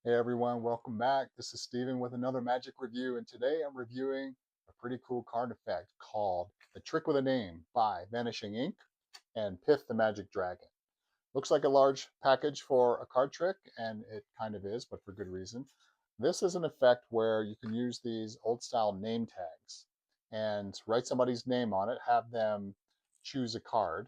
Hey everyone, welcome back. This is Steven with another magic review, and today I'm reviewing a pretty cool card effect called The Trick with a Name by Vanishing Inc. and Piff the Magic Dragon. Looks like a large package for a card trick, and it kind of is, but for good reason. This is an effect where you can use these old style name tags and write somebody's name on it, have them choose a card.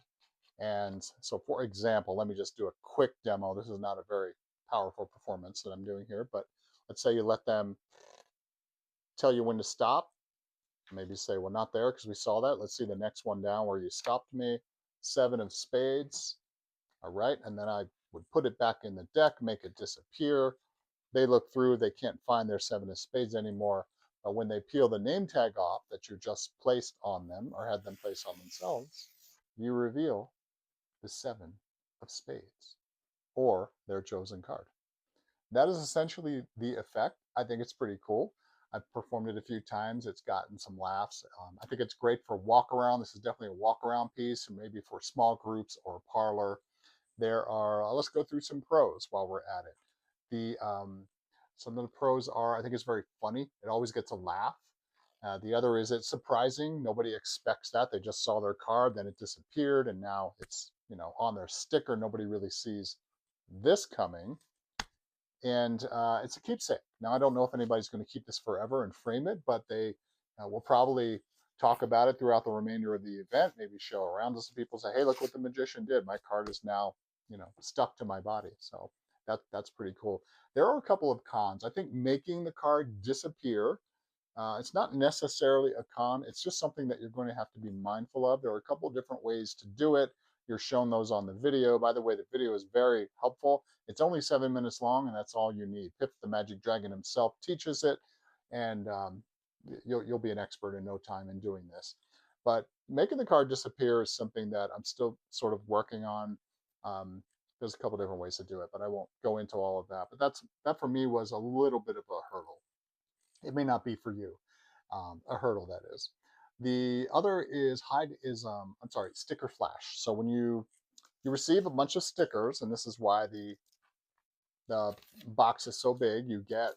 And so, for example, let me just do a quick demo. This is not a very powerful performance that I'm doing here, but let's say you let them tell you when to stop. Maybe say, well, not there because we saw that. Let's see the next one down where you stopped me. Seven of spades. All right. And then I would put it back in the deck, make it disappear. They look through, they can't find their seven of spades anymore. But when they peel the name tag off that you just placed on them or had them place on themselves, you reveal the seven of spades or their chosen card. That is essentially the effect. I think it's pretty cool. I've performed it a few times. It's gotten some laughs. I think it's great for walk around. This is definitely a walk around piece, maybe for small groups or parlor. There are, let's go through some pros while we're at it. Some of the pros are, I think it's very funny. It always gets a laugh. The other is it's surprising. Nobody expects that. They just saw their card, then it disappeared, and now it's on their sticker. Nobody really sees this coming, and it's a keepsake. Now I don't know if anybody's going to keep this forever and frame it, but they will probably talk about it throughout the remainder of the event. Maybe show around to some people, say, "Hey, look what the magician did! My card is now stuck to my body." So that's pretty cool. There are a couple of cons. I think making the card disappear, it's not necessarily a con. It's just something that you're going to have to be mindful of. There are a couple of different ways to do it. You're shown those on the video. By the way, the video is very helpful. It's only 7 minutes long, and that's all you need. Piff the Magic Dragon himself teaches it, and you'll be an expert in no time in doing this. But making the card disappear is something that I'm still sort of working on. Um, there's a couple different ways to do it, but I won't go into all of that. But that for me was a little bit of a hurdle. It may not be for you, a hurdle that is. The other is I'm sorry, sticker flash. So when you receive a bunch of stickers, and this is why the box is so big, you get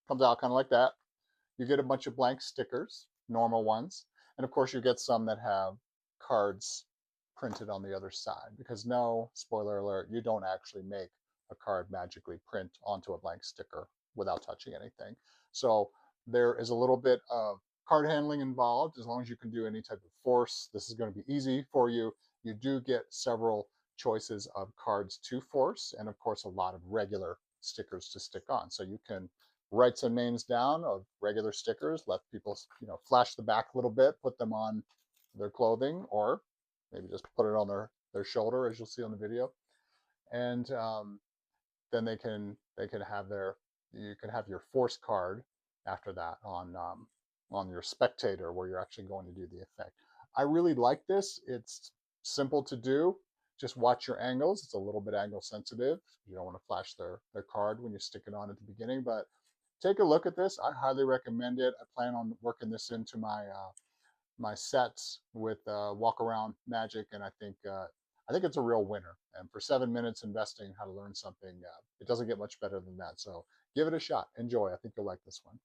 comes out kind of like that. You get a bunch of blank stickers, normal ones, and of course you get some that have cards printed on the other side. Because no, spoiler alert, you don't actually make a card magically print onto a blank sticker without touching anything. So there is a little bit of card handling involved. As long as you can do any type of force, this is going to be easy for you. You do get several choices of cards to force, and of course a lot of regular stickers to stick on. So you can write some names down of regular stickers, let people flash the back a little bit, put them on their clothing, or maybe just put it on their shoulder, as you'll see on the video. And then they can have their you can have your force card after that on your spectator, where you're actually going to do the effect. I really like this. It's simple to do. Just watch your angles. It's a little bit angle sensitive. You don't want to flash their card when you stick it on at the beginning, but take a look at this. I highly recommend it. I plan on working this into my sets with walk around magic, and I think it's a real winner. And for 7 minutes investing how to learn something, it doesn't get much better than that. So give it a shot. Enjoy. I think you'll like this one.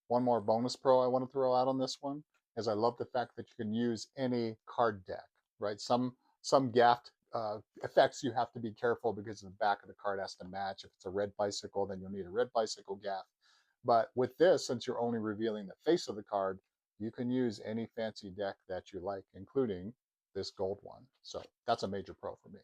One more bonus pro I want to throw out on this one is I love the fact that you can use any card deck. Right? Some gaffed effects you have to be careful because the back of the card has to match. If it's a red bicycle, then you'll need a red bicycle gaff. But with this, since you're only revealing the face of the card, you can use any fancy deck that you like, including this gold one. So that's a major pro for me.